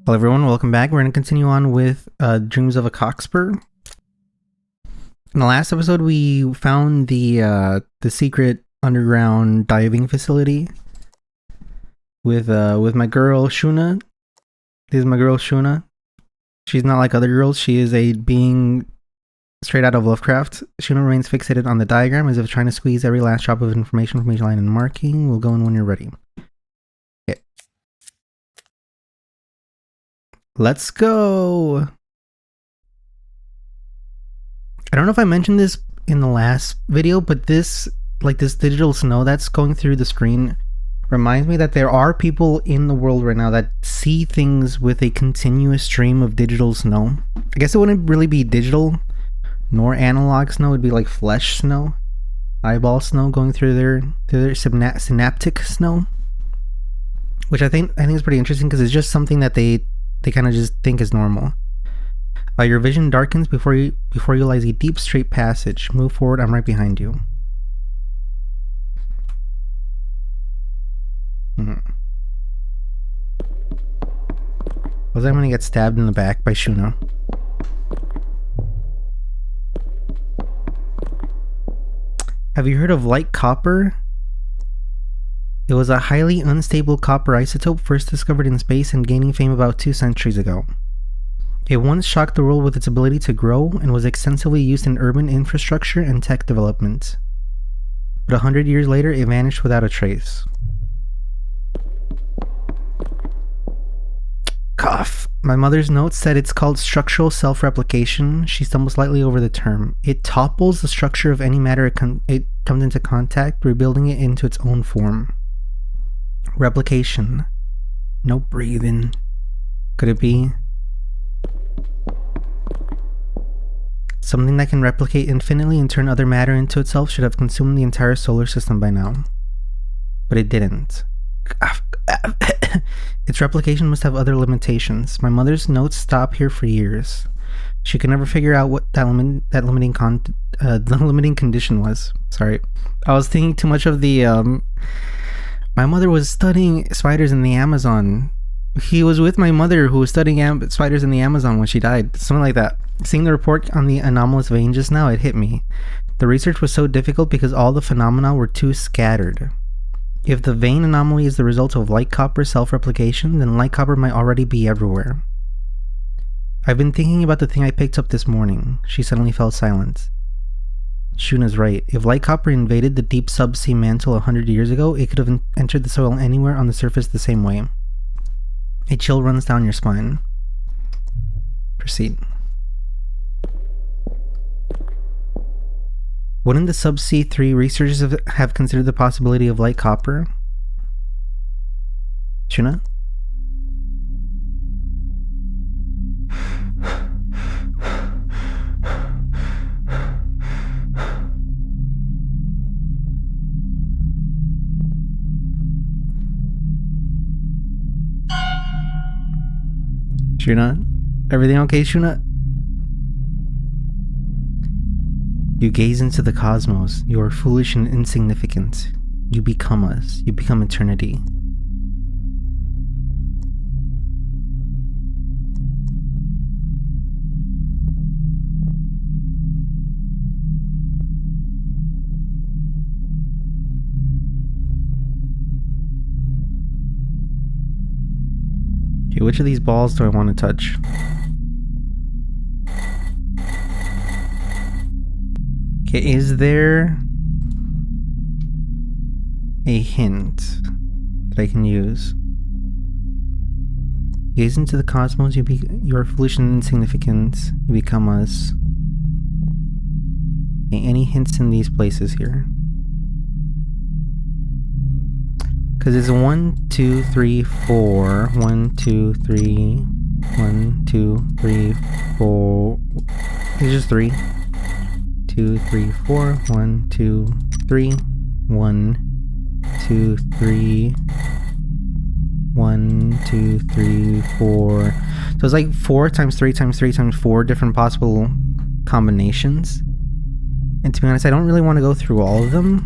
Hello everyone, welcome back. We're going to continue on with Dreams of a Cockspur. In the last episode, we found the secret underground diving facility with my girl Shuna. This is my girl Shuna. She's not like other girls. She is a being straight out of Lovecraft. Shuna remains fixated on the diagram as if trying to squeeze every last drop of information from each line and marking. We'll go in when you're ready. Okay. Let's go. I don't know if I mentioned this in the last video, but this digital snow that's going through the screen reminds me that there are people in the world right now that see things with a continuous stream of digital snow. I guess it wouldn't really be digital nor analog snow. It'd be like flesh snow, eyeball snow going through their synaptic snow, which I think is pretty interesting because it's just something that they kind of just think is normal. Your vision darkens before you lies a deep straight passage. Move forward, I'm right behind you. Was I gonna get stabbed in the back by Shuna? Have you heard of light copper? It was a highly unstable copper isotope first discovered in space and gaining fame about 2 centuries ago. It once shocked the world with its ability to grow and was extensively used in urban infrastructure and tech development. But 100 years later, it vanished without a trace. Cough. My mother's notes said it's called structural self-replication. She stumbled slightly over the term. It topples the structure of any matter it comes into contact, rebuilding it into its own form. Replication. No breathing. Could it be something that can replicate infinitely and turn other matter into itself? Should have consumed the entire solar system by now. But it didn't. Its replication must have other limitations. My mother's notes stop here for years. She could never figure out what the limiting condition was. Sorry. I was thinking too much of the my mother was studying spiders in the Amazon. He was with my mother who was studying spiders in the Amazon when she died. Something like that. Seeing the report on the anomalous vein just now, it hit me. The research was so difficult because all the phenomena were too scattered. If the vein anomaly is the result of light copper self-replication, then light copper might already be everywhere. I've been thinking about the thing I picked up this morning. She suddenly fell silent. Shuna's right. If light copper invaded the deep subsea mantle 100 years ago, it could have entered the soil anywhere on the surface the same way. A chill runs down your spine. Proceed. Wouldn't the Subsea 3 researchers have considered the possibility of light copper? Shuna? Shuna? Everything okay, Shuna? You gaze into the cosmos. You are foolish and insignificant. You become us. You become eternity. Okay, which of these balls do I want to touch? Okay, is there a hint that I can use? Gaze into the cosmos, you are foolish and insignificant, you become us. Okay, any hints in these places here? Because it's 1, 2, 3, 4. 1, 2, 3. 1, 2, 3, 4. It's just 3. 2, 3, 4. 1, 2, 3. 1, 2, 3. 1, 2, 3, 4. So it's like 4 times 3 times 3 times 4 different possible combinations. And to be honest, I don't really want to go through all of them.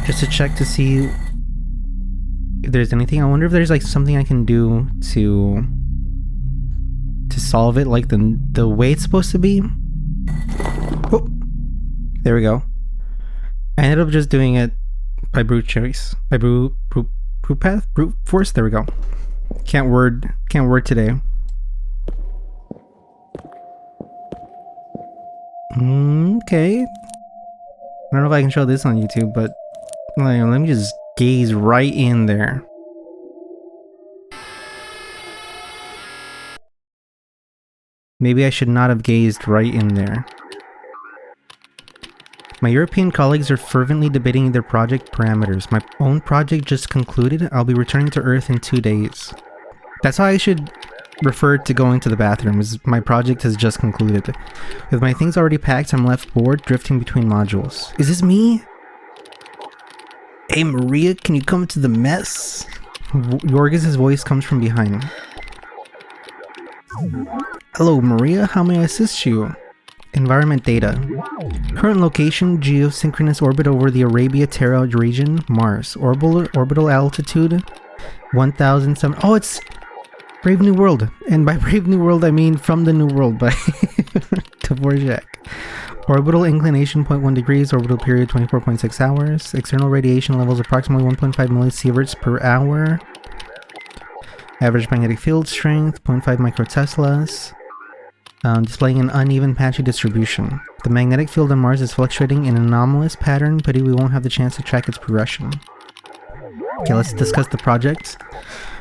Just to check to see if there's anything. I wonder if there's like something I can do to solve it like the way it's supposed to be. Oh, there we go. I ended up just doing it by brute choice, by brute force. There we go. Can't word today. Okay. I don't know if I can show this on YouTube, but like, let me just gaze right in there. Maybe I should not have gazed right in there. My European colleagues are fervently debating their project parameters. My own project just concluded. I'll be returning to Earth in 2 days. That's how I should refer to going to the bathroom, is my project has just concluded. With my things already packed, I'm left bored, drifting between modules. Is this me? Hey Maria, can you come to the mess? Yorgis' voice comes from behind. Hello Maria, how may I assist you? Environment data. Current location, geosynchronous orbit over the Arabia Terra region, Mars. Orbital altitude, 1,007. Oh, it's Brave New World. And by Brave New World, I mean From the New World by Dvorak. Orbital inclination, 0.1 degrees. Orbital period, 24.6 hours. External radiation levels, approximately 1.5 millisieverts per hour. Average magnetic field strength, 0.5 microteslas. Displaying an uneven patchy distribution. The magnetic field on Mars is fluctuating in an anomalous pattern, but we won't have the chance to track its progression. Okay, let's discuss the project.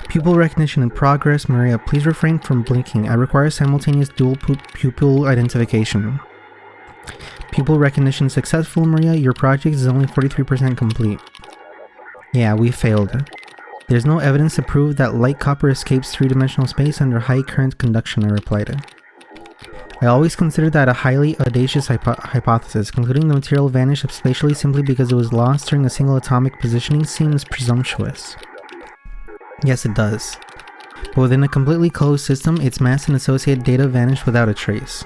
Pupil recognition in progress. Maria, please refrain from blinking. I require simultaneous dual pupil identification. Pupil recognition successful, Maria. Your project is only 43% complete. Yeah, we failed. There's no evidence to prove that light copper escapes three-dimensional space under high current conduction, I replied. I always considered that a highly audacious hypothesis. Concluding the material vanished spatially simply because it was lost during a single atomic positioning seems presumptuous. Yes, it does. But within a completely closed system, its mass and associated data vanished without a trace.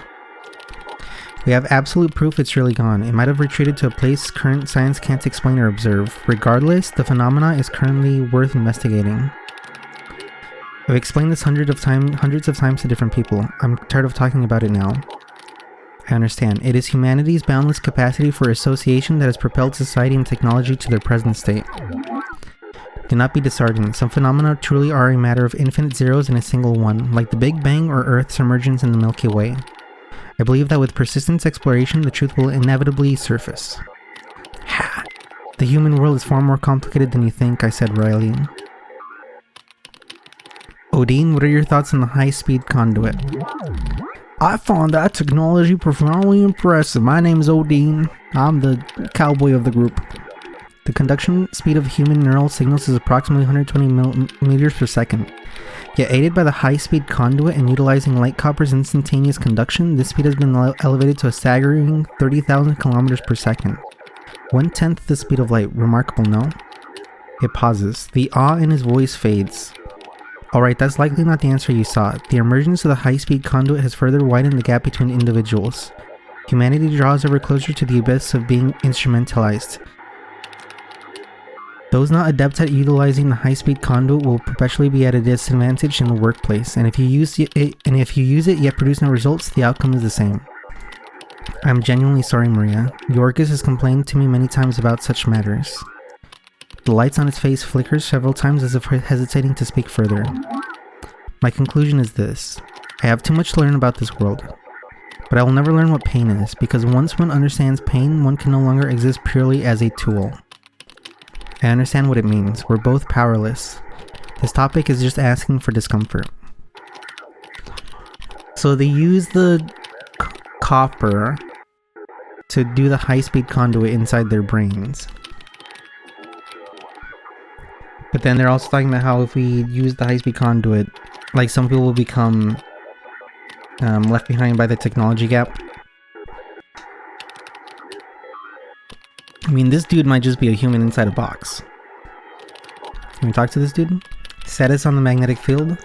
We have absolute proof it's really gone. It might have retreated to a place current science can't explain or observe. Regardless, the phenomena is currently worth investigating. I've explained this hundreds of times to different people. I'm tired of talking about it now. I understand. It is humanity's boundless capacity for association that has propelled society and technology to their present state. Do not be disheartened. Some phenomena truly are a matter of infinite zeros and a single one, like the Big Bang or Earth's emergence in the Milky Way. I believe that with persistent exploration, the truth will inevitably surface. Ha! The human world is far more complicated than you think, I said wryly. Odin, what are your thoughts on the high-speed conduit? I found that technology profoundly impressive. My name is Odin. I'm the cowboy of the group. The conduction speed of human neural signals is approximately 120 millimeters per second. Yet aided by the high-speed conduit and utilizing light copper's instantaneous conduction, this speed has been elevated to a staggering 30,000 kilometers per second. 1/10 the speed of light. Remarkable, no? It pauses. The awe in his voice fades. Alright, that's likely not the answer you sought. The emergence of the high-speed conduit has further widened the gap between individuals. Humanity draws ever closer to the abyss of being instrumentalized. Those not adept at utilizing the high-speed conduit will perpetually be at a disadvantage in the workplace, and if you use it yet produce no results, the outcome is the same. I'm genuinely sorry, Maria. Yorgis has complained to me many times about such matters. The lights on his face flicker several times as if hesitating to speak further. My conclusion is this. I have too much to learn about this world. But I will never learn what pain is, because once one understands pain, one can no longer exist purely as a tool. I understand what it means. We're both powerless. This topic is just asking for discomfort. So they use the copper to do the high-speed conduit inside their brains. But then they're also talking about how if we use the high-speed conduit, like some people will become left behind by the technology gap. I mean, this dude might just be a human inside a box. Can we talk to this dude? Status on the magnetic field.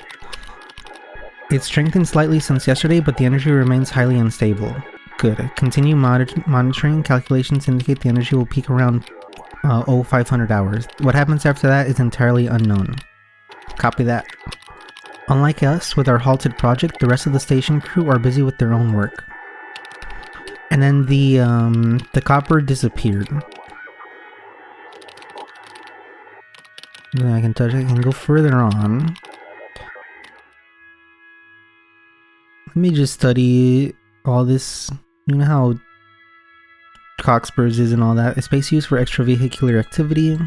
It's strengthened slightly since yesterday, but the energy remains highly unstable. Good. Continue monitoring. Calculations indicate the energy will peak around 500 hours. What happens after that is entirely unknown. Copy that. Unlike us, with our halted project, the rest of the station crew are busy with their own work. And then the copper disappeared. Then I can go further on. Let me just study all this. You know how Cockspurs is and all that. A space used for extravehicular activity.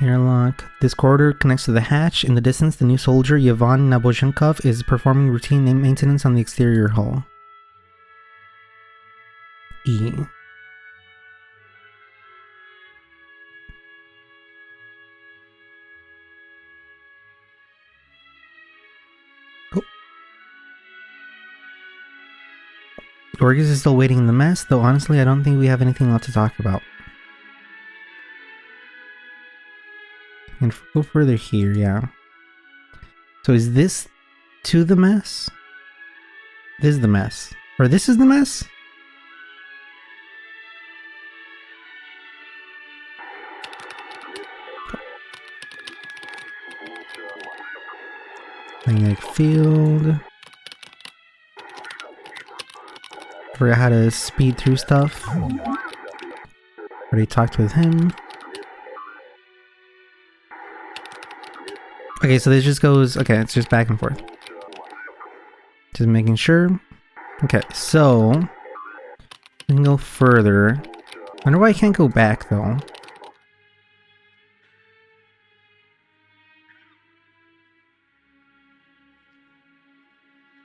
Airlock. This corridor connects to the hatch. In the distance, the new soldier, Yvonne Nabozhenkov, is performing routine maintenance on the exterior hull. E. Oh. Yorgis is still waiting in the mess, though honestly I don't think we have anything left to talk about. And go further here, yeah. So is this to the mess? This is the mess. Or this is the mess? Magnetic field. Forgot how to speed through stuff. Already talked with him. Okay, so this just goes... Okay, it's just back and forth. Just making sure. Okay, so... we can go further. I wonder why I can't go back, though.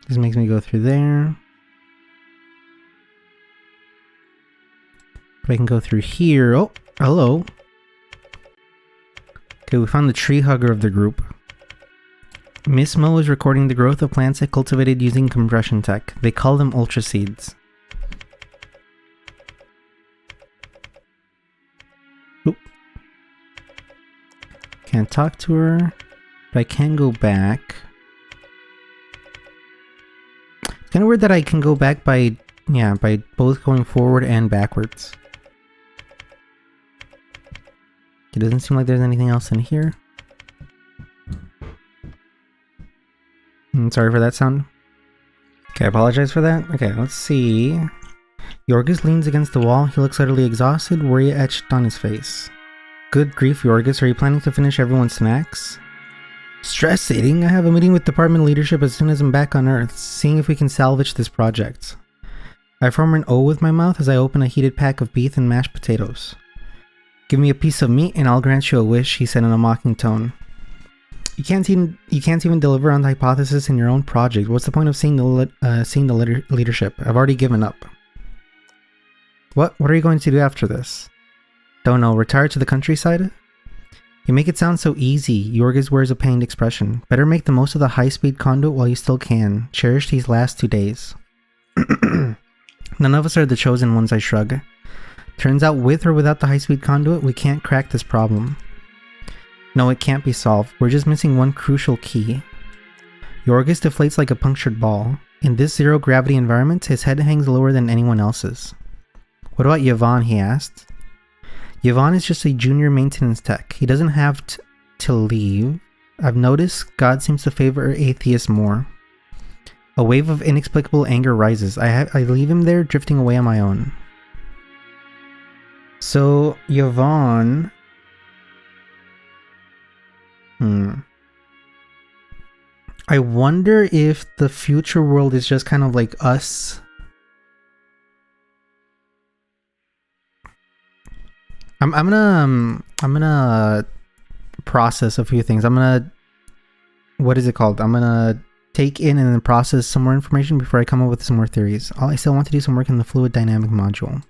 This makes me go through there. But I can go through here. Oh, hello. Okay, we found the tree hugger of the group. Miss Mo is recording the growth of plants cultivated using compression tech. They call them ultra seeds. Oop. Can't talk to her, but I can go back. It's kind of weird that I can go back by, yeah, by both going forward and backwards. It doesn't seem like there's anything else in here. Sorry for that sound. Okay, I apologize for that. Okay, let's see. Yorgis leans against the wall. He looks utterly exhausted, worry etched on his face. Good grief, Yorgis. Are you planning to finish everyone's snacks? Stress eating? I have a meeting with department leadership as soon as I'm back on Earth, seeing if we can salvage this project. I form an O with my mouth as I open a heated pack of beef and mashed potatoes. Give me a piece of meat and I'll grant you a wish, he said in a mocking tone. You can't even deliver on the hypothesis in your own project. What's the point of seeing the leadership? I've already given up. What are you going to do after this? Don't know. Retire to the countryside? You make it sound so easy. Yorgis wears a pained expression. Better make the most of the high-speed conduit while you still can. Cherish these last 2 days. None of us are the chosen ones, I shrug. Turns out with or without the high-speed conduit, we can't crack this problem. No, it can't be solved. We're just missing one crucial key. Yorgis deflates like a punctured ball. In this zero-gravity environment, his head hangs lower than anyone else's. What about Yvonne, he asked. Yvonne is just a junior maintenance tech. He doesn't have to leave. I've noticed God seems to favor atheists more. A wave of inexplicable anger rises. I leave him there, drifting away on my own. So, Yvonne... I wonder if the future world is just kind of like us. I'm gonna process a few things. What is it called? I'm gonna take in and then process some more information before I come up with some more theories. I still want to do some work in the fluid dynamic module.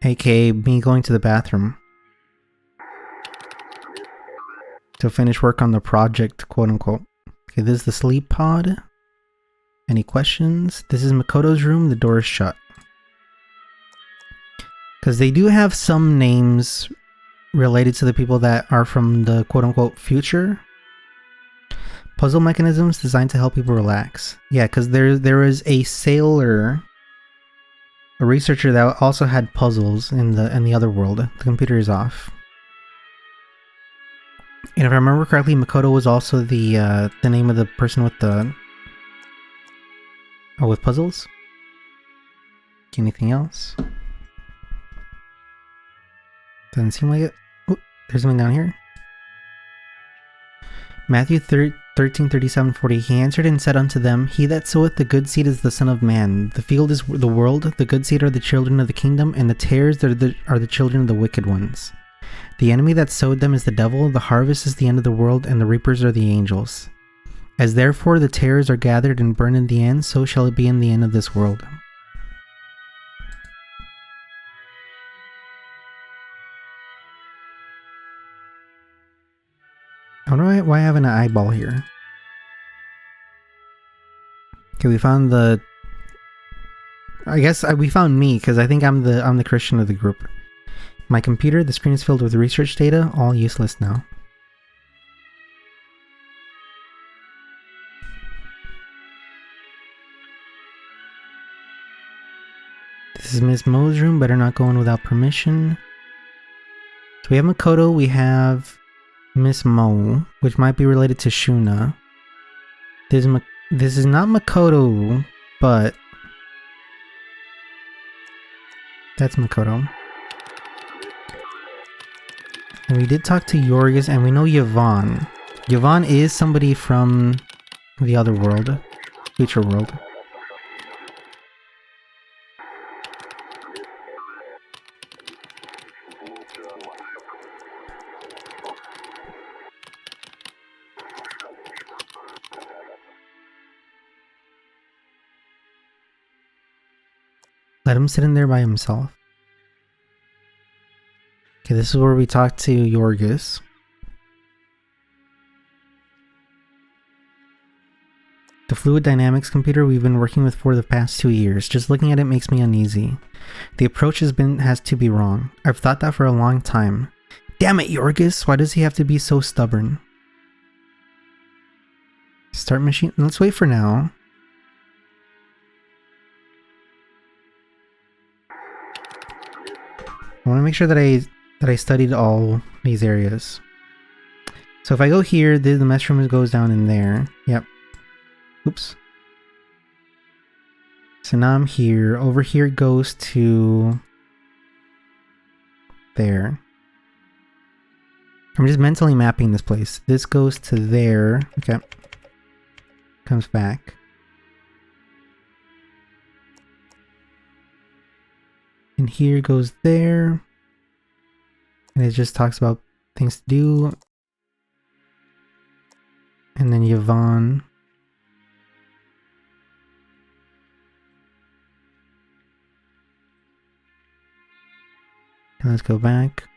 AKA me going to the bathroom. To finish work on the project, quote unquote. Okay, this is the sleep pod. Any questions? This is Makoto's room. The door is shut. Because they do have some names related to the people that are from the quote unquote future. Puzzle mechanisms designed to help people relax. Yeah, because there is a sailor A researcher that also had puzzles in the other world. The computer is off. And if I remember correctly, Makoto was also the name of the person with the with puzzles. Anything else? Doesn't seem like it. Oh, there's something down here. Matthew 13:37-40. He answered and said unto them, He that soweth the good seed is the Son of Man. The field is the world, the good seed are the children of the kingdom, and the tares are the children of the wicked ones. The enemy that sowed them is the devil, the harvest is the end of the world, and the reapers are the angels. As therefore the tares are gathered and burned in the end, so shall it be in the end of this world. I wonder why I have an eyeball here. Okay, we found the... I guess we found me, because I think I'm the Christian of the group. My computer, the screen is filled with research data, all useless now. This is Miss Mo's room, better not go in without permission. So we have Makoto, we have Miss Mo, which might be related to Shuna. This is not Makoto, but that's Makoto. And we did talk to Yorgis, and we know Yvonne. Yvonne is somebody from the other world, future world. Let him sit in there by himself. Okay, this is where we talk to Yorgis. The fluid dynamics computer we've been working with for the past 2 years. Just looking at it makes me uneasy. The approach has to be wrong. I've thought that for a long time. Damn it, Yorgis! Why does he have to be so stubborn? Start machine. Let's wait for now. I want to make sure that I studied all these areas. So if I go here, the mess room goes down in there. Yep. Oops. So now I'm here. Over here goes to there. I'm just mentally mapping this place. This goes to there. Okay. Comes back. And here goes there. And it just talks about things to do. And then Yvonne. And let's go back.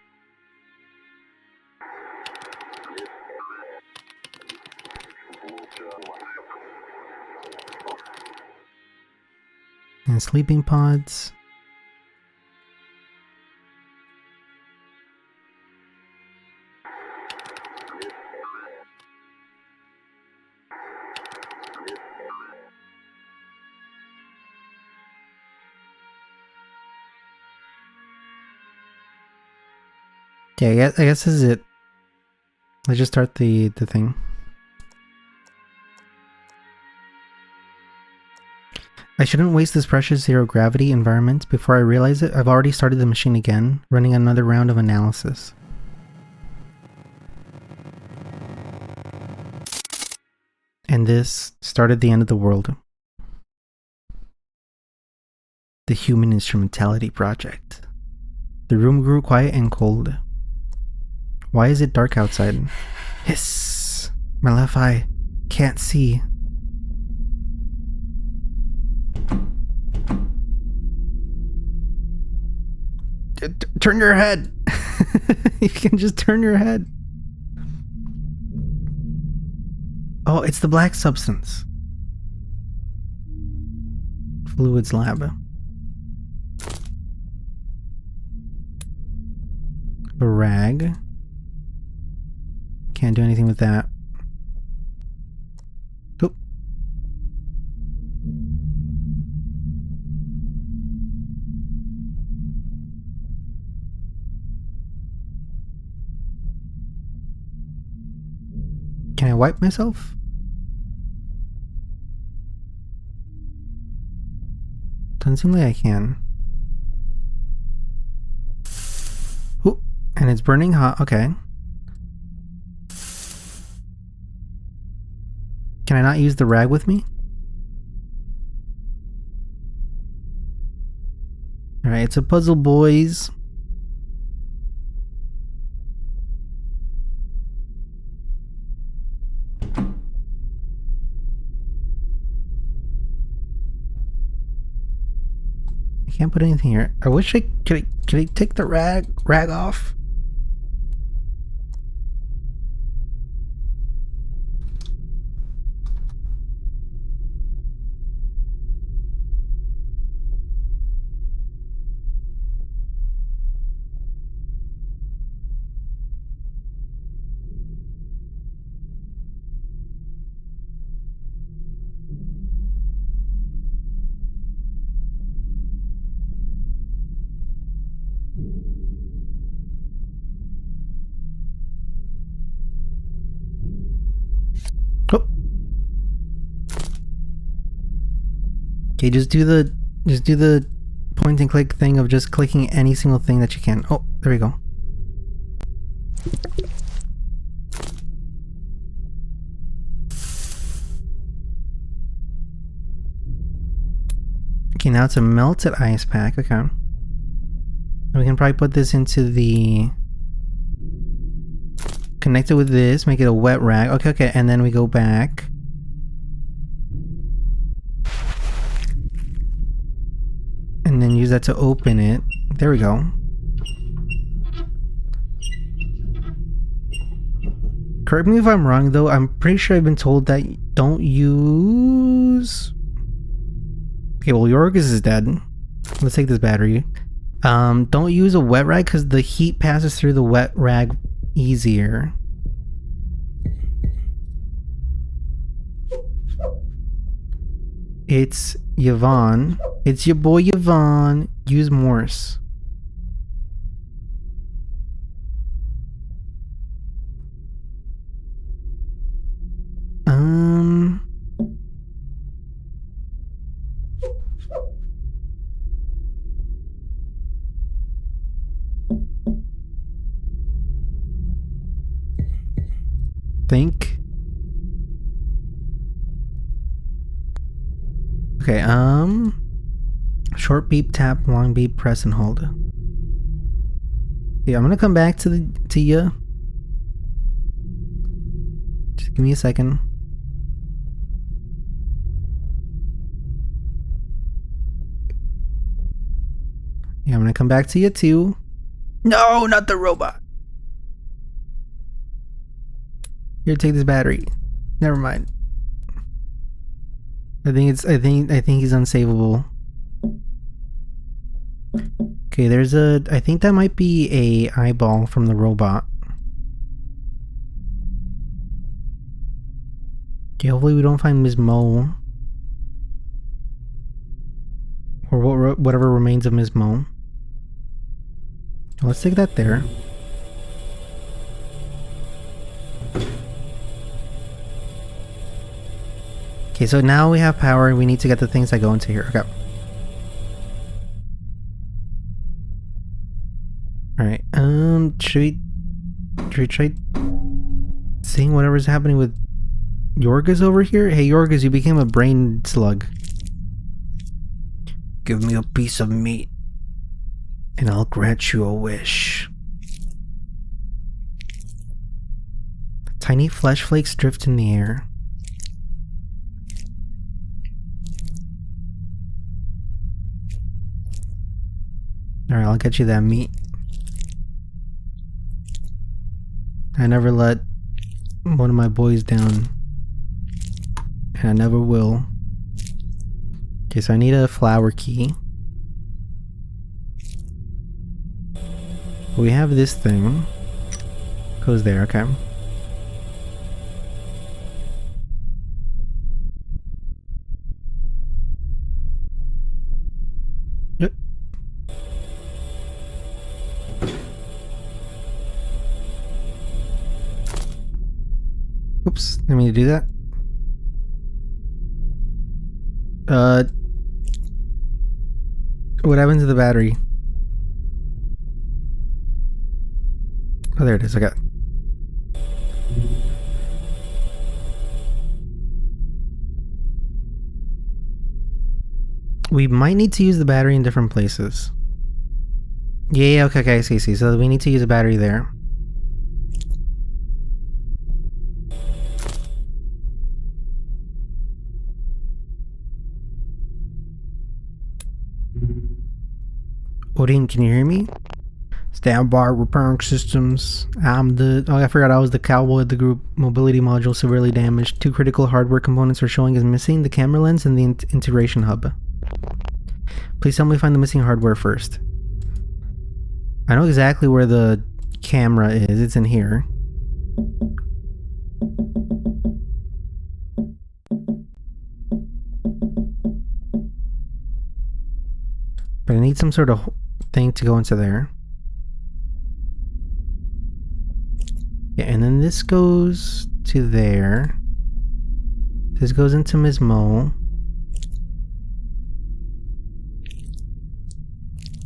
And sleeping pods. Okay, I guess this is it. Let's just start the thing. I shouldn't waste this precious zero gravity environment. Before I realize it, I've already started the machine again, running another round of analysis. And this started the end of the world. The Human Instrumentality Project. The room grew quiet and cold. Why is it dark outside? Hiss! My left eye can't see. Turn your head! You can just turn your head. Oh, it's the black substance. Fluids lab. A rag. Can't do anything with that. Oop. Can I wipe myself? Doesn't seem like I can. Ooh, and it's burning hot. Okay. Can I not use the rag with me? Alright, it's a puzzle, boys. I can't put anything here. I wish I could I take the rag off? Oh. Okay, just do the point and click thing of just clicking any single thing that you can. Oh, there we go. Okay, now it's a melted ice pack. Okay. We can probably put this into the... Connect it with this, make it a wet rag. Okay, okay, and then we go back. And then use that to open it. There we go. Correct me if I'm wrong though, I'm pretty sure I've been told that don't use... Okay, well Yorgos is dead. Let's take this battery. Don't use a wet rag because the heat passes through the wet rag easier. It's Yvonne. It's your boy Yvonne. Use Morse. Think. Okay, short beep, tap, long beep, press and hold. Yeah, I'm gonna come back to you. Just give me a second. Yeah, I'm gonna come back to you too. No, not the robot. Here, take this battery. Never mind. I think he's unsavable. Okay, there's a... I think that might be a eyeball from the robot. Okay, hopefully we don't find Ms. Mo. Or whatever remains of Ms. Mo. Let's take that there. Okay, so now we have power and we need to get the things that go into here. Okay. Alright, should we try seeing whatever's happening with Yorgos over here? Hey Yorgos, you became a brain slug. Give me a piece of meat and I'll grant you a wish. Tiny flesh flakes drift in the air. Alright, I'll get you that meat. I never let one of my boys down. And I never will. Okay, so I need a flower key. We have this thing. Goes there, okay. Yep. Oops, I mean to do that. What happened to the battery? Oh, there it is. I got it. We might need to use the battery in different places. Yeah, okay, I see. So we need to use a battery there. Odin, can you hear me? Stand by, repairing systems. I forgot I was the cowboy of the group. Mobility module severely damaged. 2 critical hardware components are showing as missing: the camera lens and the integration hub. Please help me find the missing hardware first. I know exactly where the camera is. It's in here. But I need some sort of thing to go into there. Yeah, and then this goes to there. This goes into Ms. Mo.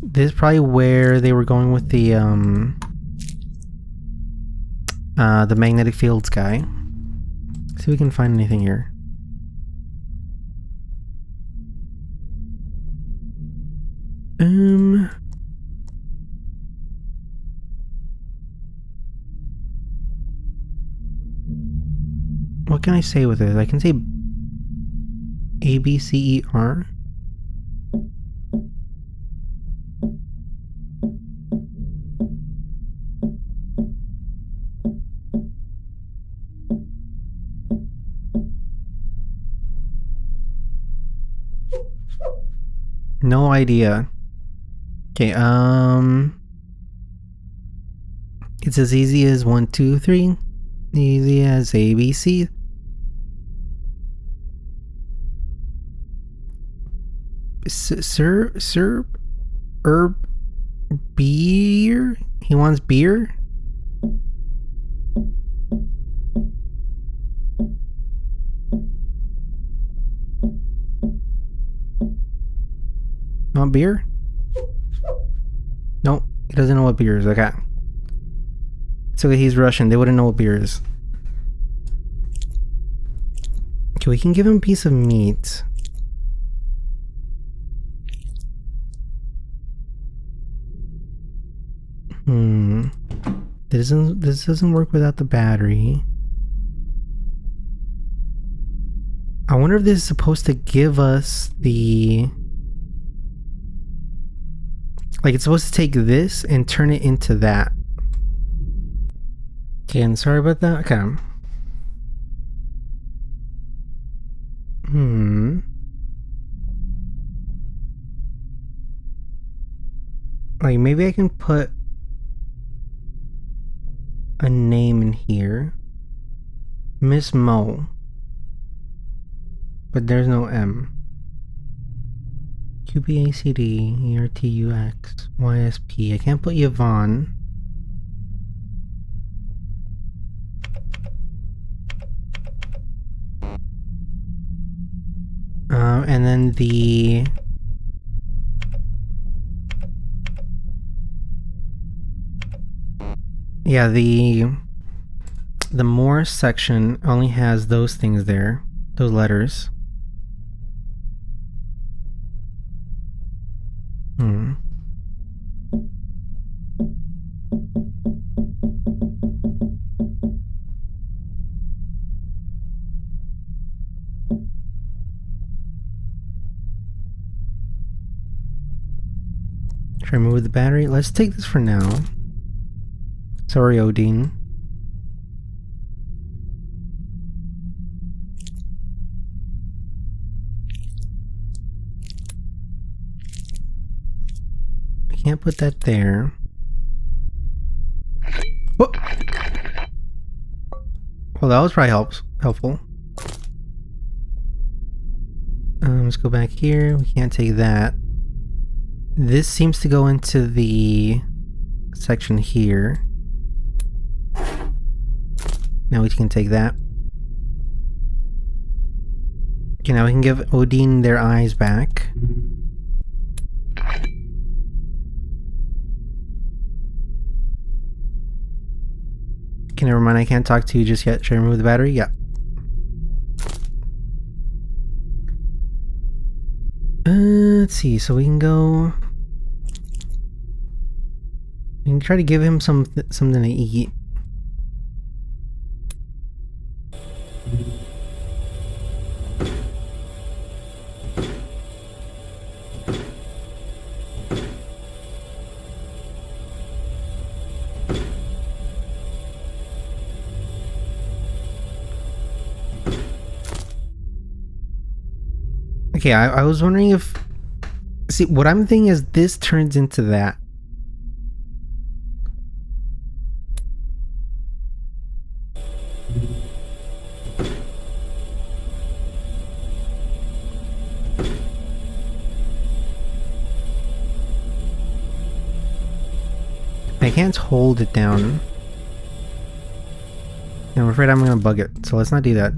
This is probably where they were going with the magnetic fields guy. See if we can find anything here. What can I say with it? I can say ABCER. No idea. Okay, it's as easy as 1, 2, 3. Easy as ABC. Sir, beer? He wants beer? Want beer? Nope, he doesn't know what beer is. Okay. It's okay, he's Russian. They wouldn't know what beer is. Okay, we can give him a piece of meat. This doesn't work without the battery. I wonder if this is supposed to give us the... Like, it's supposed to take this and turn it into that. Okay, and sorry about that. Okay. Like, maybe I can put a name in here. Miss Mo. But there's no M. QBACD, ERTUX, YSP. I can't put Yvonne. And then the... Yeah, the more section only has those things there. Those letters. Try to remove the battery. Let's take this for now. Sorry, Odin. I can't put that there. Whoa! Well, that was probably helpful. Let's go back here. We can't take that. This seems to go into the section here. Now we can take that. Okay, now we can give Odin their eyes back. Okay, never mind. I can't talk to you just yet. Should I remove the battery? Yeah. Let's see. So we can go. We can try to give him something to eat. Okay, I was wondering if... See, what I'm thinking is this turns into that. I can't hold it down. And I'm afraid I'm gonna bug it, so let's not do that.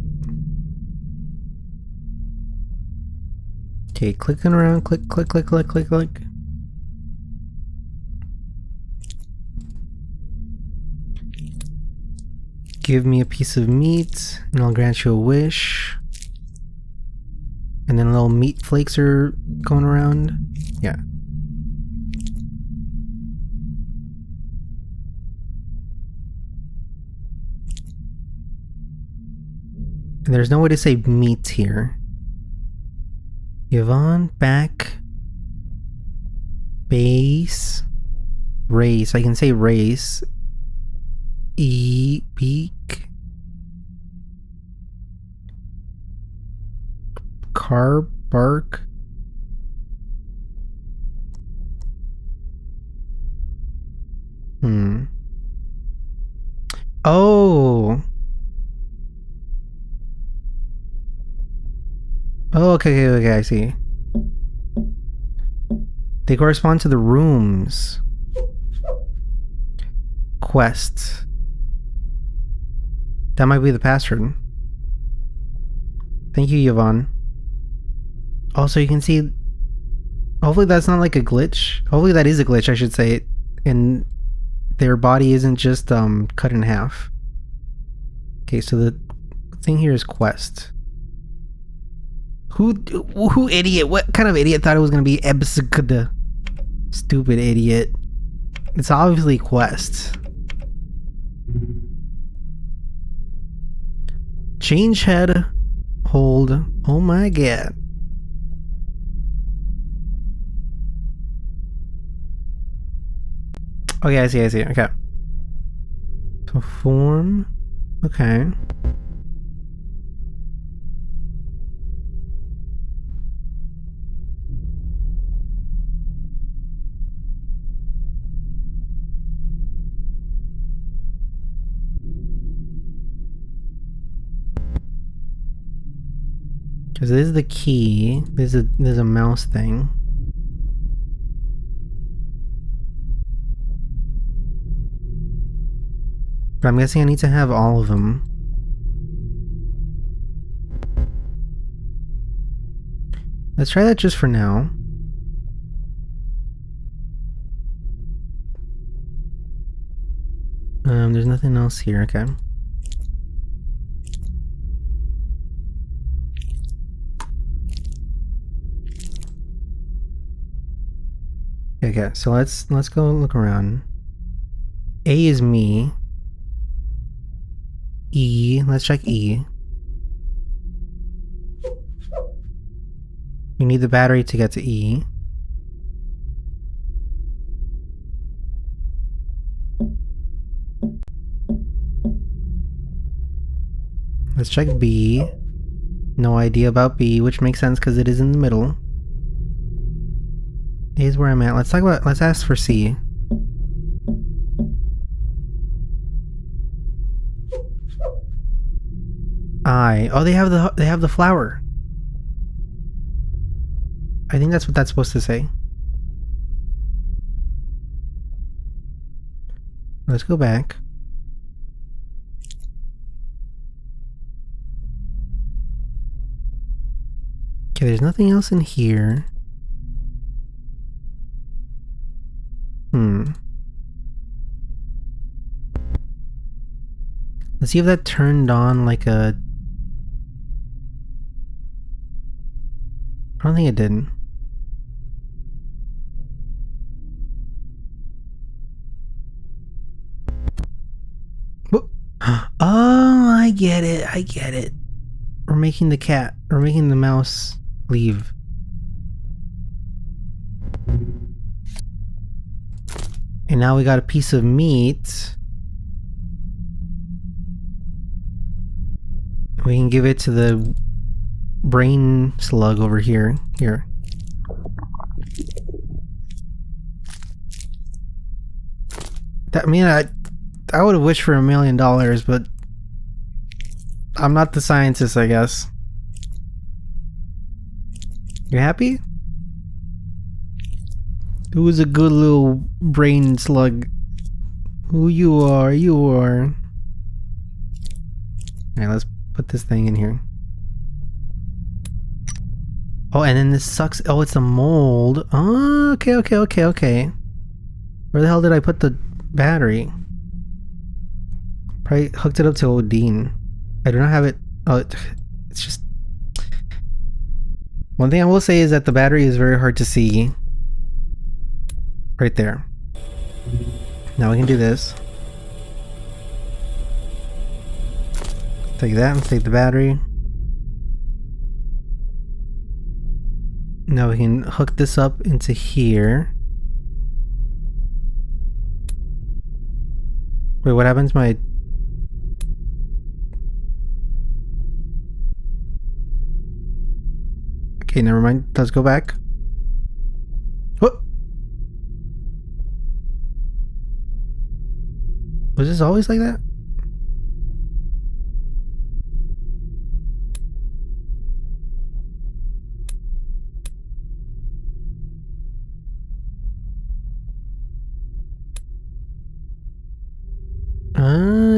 Okay, clicking around, click, click, click, click, click, click. Give me a piece of meat, and I'll grant you a wish. And then little meat flakes are going around. Yeah. And there's no way to say meat here. Yvonne, back, base, race. I can say race. Beak. Car, bark. Oh. Oh, okay, I see. They correspond to the rooms. Quest. That might be the password. Thank you, Yvonne. Also, you can see... Hopefully that's not like a glitch. Hopefully that is a glitch, I should say. And their body isn't just cut in half. Okay, so the thing here is quest. Who idiot? What kind of idiot thought it was gonna be Ebsakada? Stupid idiot. It's obviously quest. Change head. Hold. Oh my god. Okay, I see. Okay. Perform. Okay. Because this is the key. There's a mouse thing. But I'm guessing I need to have all of them. Let's try that just for now. There's nothing else here, okay. Okay, so let's go look around. A is me. E, let's check E. You need the battery to get to E. Let's check B. No idea about B, which makes sense because it is in the middle. A is where I'm at. Let's ask for C. I. Oh, they have the flower. I think that's what that's supposed to say. Let's go back. Okay, there's nothing else in here. Let's see if that turned on like a... I don't think it did. Oh, I get it. We're making the mouse leave. And now we got a piece of meat. We can give it to the brain slug over here. Here. That, I mean, I would have wished for $1 million, but I'm not the scientist, I guess. You happy? It was a good little brain slug. Who you are, you are. Alright, let's put this thing in here. Oh, and then this sucks. Oh, it's a mold. Oh, okay. Where the hell did I put the battery? Probably hooked it up to Odin. I do not have it. Oh, it's just... One thing I will say is that the battery is very hard to see. Right there. Now we can do this. Take that and take the battery. Now we can hook this up into here. Wait, what happens to my... Okay, never mind. Let's go back. What? Was this always like that?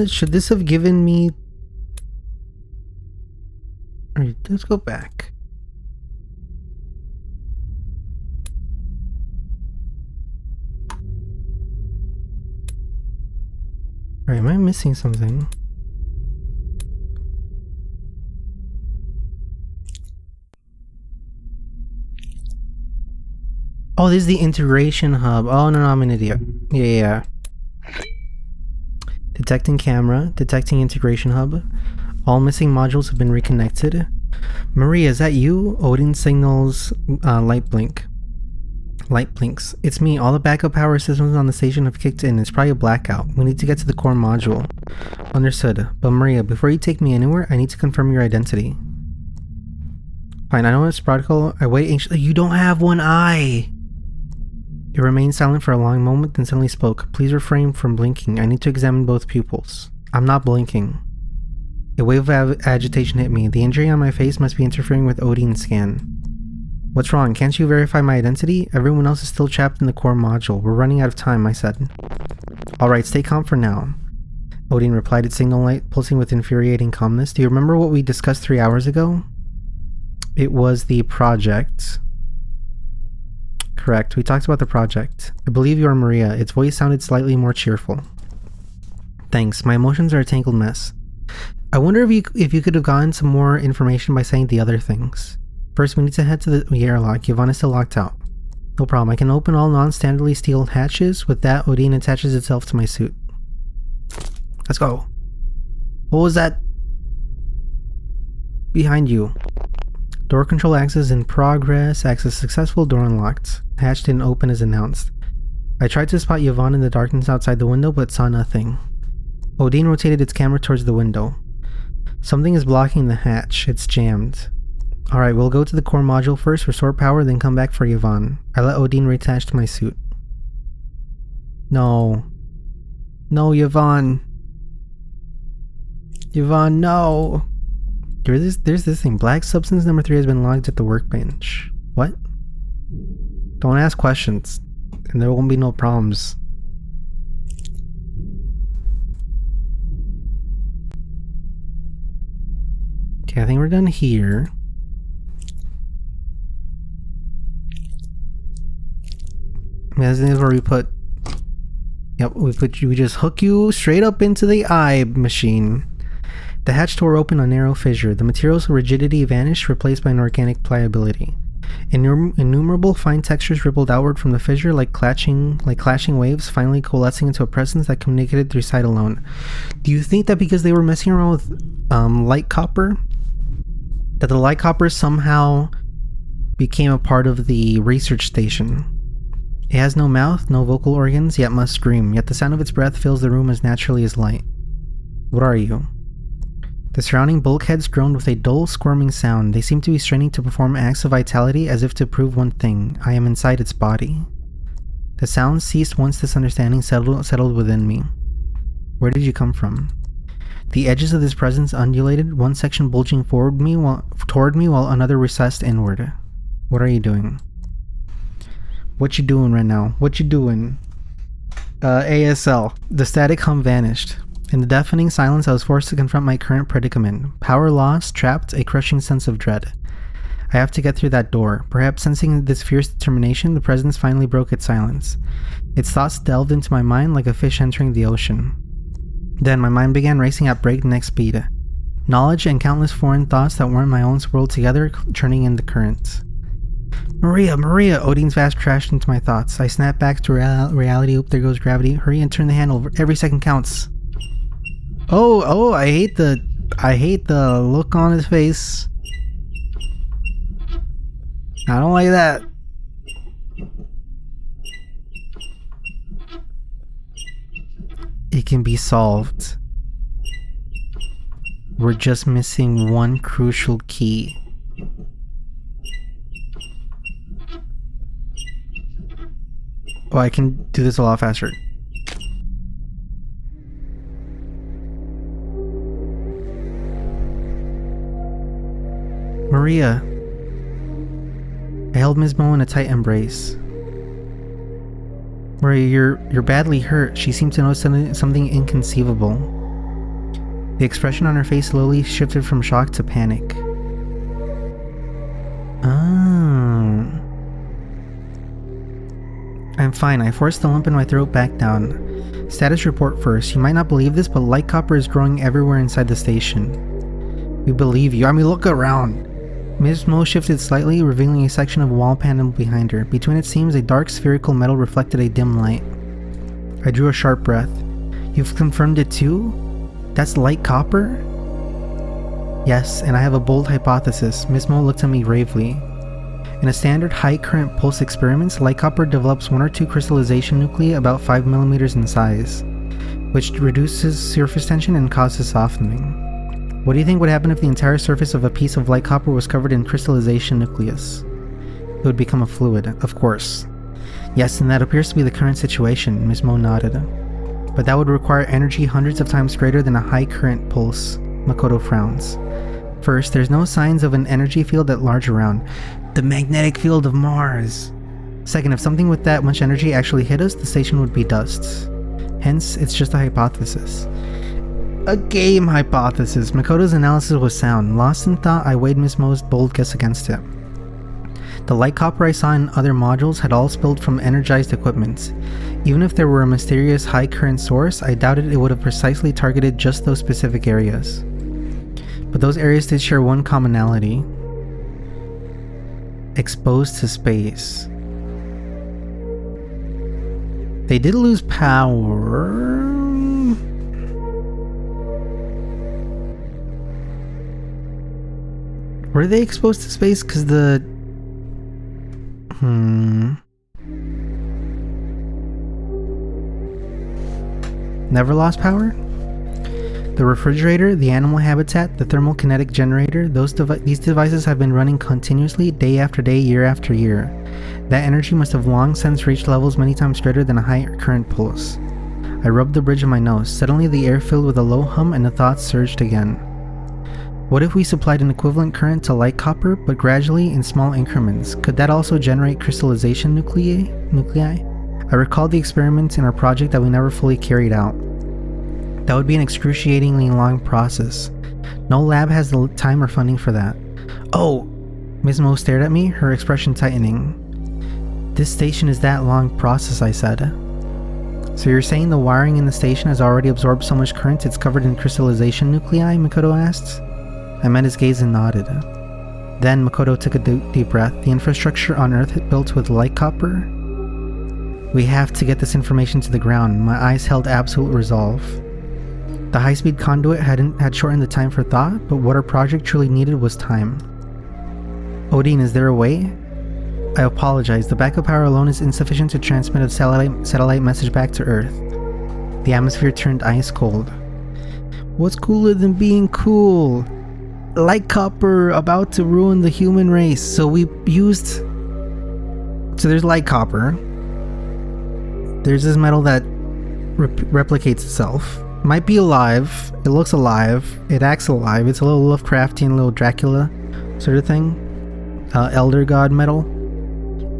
Should this have given me... Alright, let's go back. Alright, am I missing something? Oh, this is the integration hub. Oh, no, I'm an idiot. Yeah. Detecting camera. Detecting integration hub. All missing modules have been reconnected. Maria, is that you? Odin signals light blink. Light blinks. It's me. All the backup power systems on the station have kicked in. It's probably a blackout. We need to get to the core module. Understood. But Maria, before you take me anywhere, I need to confirm your identity. Fine, I know it's protocol. I wait anxiously. You don't have one eye! It remained silent for a long moment, then suddenly spoke. Please refrain from blinking. I need to examine both pupils. I'm not blinking. A wave of agitation hit me. The injury on my face must be interfering with Odin's scan. What's wrong? Can't you verify my identity? Everyone else is still trapped in the core module. We're running out of time, I said. Alright, stay calm for now. Odin replied, its signal light pulsing with infuriating calmness. Do you remember what we discussed 3 hours ago? It was the project. Correct, we talked about the project. I believe you are Maria. Its voice sounded slightly more cheerful. Thanks, my emotions are a tangled mess. I wonder if you could have gotten some more information by saying the other things. First, we need to head to the airlock. Yvonne is still locked out. No problem, I can open all non-standardly sealed hatches. With that, Odin attaches itself to my suit. Let's go. What was that? Behind you. Door control access in progress. Access successful. Door unlocked. Hatch didn't open as announced. I tried to spot Yvonne in the darkness outside the window, but saw nothing. Odin rotated its camera towards the window. Something is blocking the hatch. It's jammed. Alright, we'll go to the core module first, restore power, then come back for Yvonne. I let Odin reattach to my suit. No. No, Yvonne. Yvonne, no. There's this thing. Black substance number 3 has been logged at the workbench. What? Don't ask questions, and there won't be no problems. Okay, I think we're done here. This is where we put... Yep, we just hook you straight up into the eye machine. The hatch tore open a narrow fissure. The material's rigidity vanished, replaced by an organic pliability. Innumerable fine textures rippled outward from the fissure like clashing waves, finally coalescing into a presence that communicated through sight alone. Do you think that because they were messing around with light copper, that the light copper somehow became a part of the research station? It has no mouth, no vocal organs, yet must scream, yet the sound of its breath fills the room as naturally as light. What are you? The surrounding bulkheads groaned with a dull, squirming sound. They seemed to be straining to perform acts of vitality as if to prove one thing: I am inside its body. The sound ceased once this understanding settled within me. Where did you come from? The edges of this presence undulated, one section bulging toward me while another recessed inward. What are you doing? What you doing right now? What you doing? ASL. The static hum vanished. In the deafening silence, I was forced to confront my current predicament. Power lost, trapped, a crushing sense of dread. I have to get through that door. Perhaps sensing this fierce determination, the presence finally broke its silence. Its thoughts delved into my mind like a fish entering the ocean. Then my mind began racing at breakneck speed. Knowledge and countless foreign thoughts that weren't my own swirled together, churning in the currents. Maria! Odine's vast crashed into my thoughts. I snapped back to reality. Oop, there goes gravity. Hurry and turn the handle. Every second counts. Oh, I hate the look on his face. I don't like that. It can be solved. We're just missing one crucial key. Oh, I can do this a lot faster. Maria. I held Ms. Mo in a tight embrace. Maria, you're badly hurt. She seemed to know something inconceivable. The expression on her face slowly shifted from shock to panic. Oh. I'm fine. I forced the lump in my throat back down. Status report first. You might not believe this, but light copper is growing everywhere inside the station. We believe you. I mean, look around. Ms. Mo shifted slightly, revealing a section of wall panel behind her. Between its seams, a dark spherical metal reflected a dim light. I drew a sharp breath. You've confirmed it too? That's light copper? Yes, and I have a bold hypothesis. Ms. Mo looked at me gravely. In a standard high-current pulse experiments, light copper develops 1 or 2 crystallization nuclei about 5 millimeters in size, which reduces surface tension and causes softening. What do you think would happen if the entire surface of a piece of light copper was covered in crystallization nucleus? It would become a fluid, of course. Yes, and that appears to be the current situation, Ms. Mo nodded. But that would require energy hundreds of times greater than a high-current pulse. Makoto frowns. First, there's no signs of an energy field at large around. The magnetic field of Mars! Second, if something with that much energy actually hit us, the station would be dust. Hence, it's just a hypothesis. A game hypothesis. Makoto's analysis was sound. Lost in thought, I weighed Ms. Mo's bold guess against it. The light copper I saw in other modules had all spilled from energized equipment. Even if there were a mysterious high current source, I doubted it would have precisely targeted just those specific areas. But those areas did share one commonality. Exposed to space. They did lose power. Were they exposed to space? Because the... Never lost power? The refrigerator, the animal habitat, the thermal kinetic generator, these devices have been running continuously, day after day, year after year. That energy must have long since reached levels many times greater than a high current pulse. I rubbed the bridge of my nose. Suddenly the air filled with a low hum and the thoughts surged again. What if we supplied an equivalent current to light copper, but gradually in small increments? Could that also generate crystallization nuclei? I recalled the experiments in our project that we never fully carried out. That would be an excruciatingly long process. No lab has the time or funding for that. Oh! Ms. Mo stared at me, her expression tightening. This station is that long process, I said. So you're saying the wiring in the station has already absorbed so much current it's covered in crystallization nuclei? Makoto asked. I met his gaze and nodded. Then Makoto took a deep breath. The infrastructure on Earth built with light copper? We have to get this information to the ground. My eyes held absolute resolve. The high-speed conduit had shortened the time for thought, but what our project truly needed was time. Odin, is there a way? I apologize. The backup power alone is insufficient to transmit a satellite message back to Earth. The atmosphere turned ice cold. What's cooler than being cool? Light copper about to ruin the human race. So we used... So there's light copper. There's this metal that replicates itself. Might be alive. It looks alive. It acts alive. It's a little Lovecraftian, little Dracula sort of thing. Elder god metal.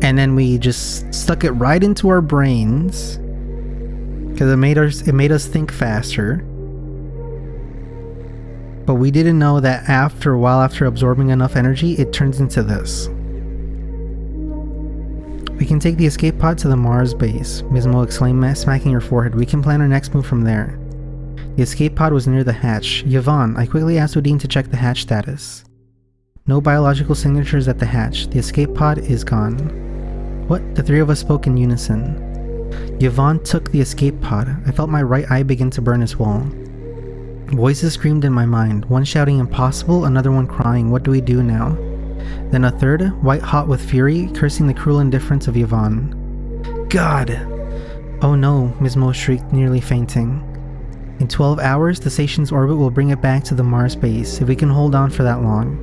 And then we just stuck it right into our brains because it made us think faster. But we didn't know that after a while, after absorbing enough energy, it turns into this. We can take the escape pod to the Mars base, Mismo exclaimed, smacking her forehead. We can plan our next move from there. The escape pod was near the hatch. Yvonne, I quickly asked Odin to check the hatch status. No biological signatures at the hatch. The escape pod is gone. What? The three of us spoke in unison. Yvonne took the escape pod. I felt my right eye begin to burn as well. Voices screamed in my mind, one shouting impossible, another one crying, what do we do now? Then a third, white hot with fury, cursing the cruel indifference of Yvonne. God! Oh no, Mismo shrieked, nearly fainting. In 12 hours, the station's orbit will bring it back to the Mars base, if we can hold on for that long.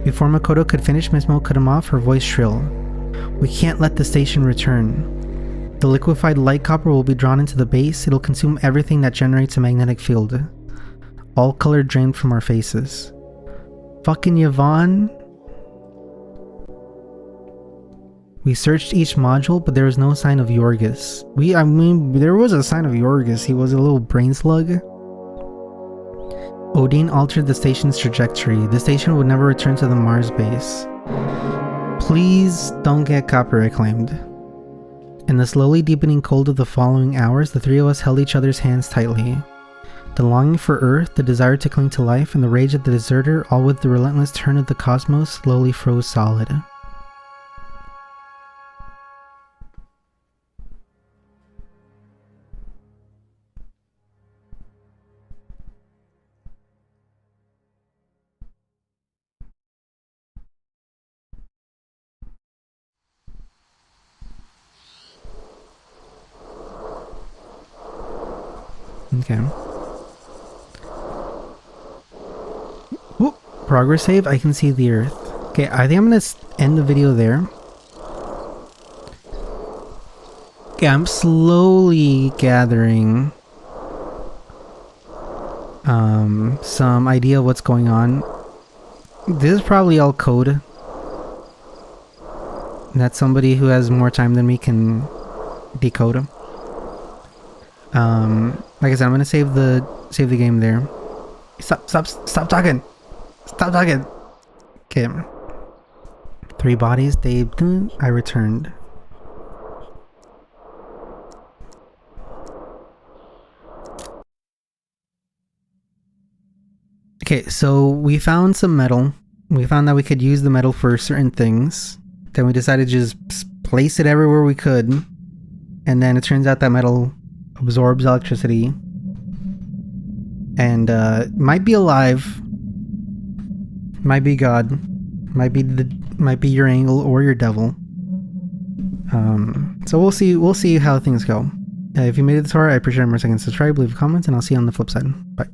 Before Makoto could finish, Mismo cut him off, her voice shrill. We can't let the station return. The liquefied light copper will be drawn into the base. It'll consume everything that generates a magnetic field. All color drained from our faces. Fucking Yvonne. We searched each module, but there was no sign of Yorgis. I mean, there was a sign of Yorgis. He was a little brain slug. Odin altered the station's trajectory. The station would never return to the Mars base. Please don't get copyright claimed. In the slowly deepening cold of the following hours, the three of us held each other's hands tightly. The longing for Earth, the desire to cling to life, and the rage of the deserter, all with the relentless turn of the cosmos, slowly froze solid. Okay. Whoop. Progress save. I can see the Earth. Okay, I think I'm gonna end the video there. Okay, I'm slowly gathering some idea of what's going on. This is probably all code that somebody who has more time than me can decode. Like I said, I'm gonna save the game there. Stop talking. Stop talking. Okay. 3 bodies. I returned. Okay, so we found some metal. We found that we could use the metal for certain things. Then we decided to just place it everywhere we could. And then it turns out that metal absorbs electricity and might be alive, might be God, might be your angel or your devil. So we'll see how things go. If you made it this far, I appreciate it. More seconds, subscribe, leave a comment, and I'll see you on the flip side. Bye.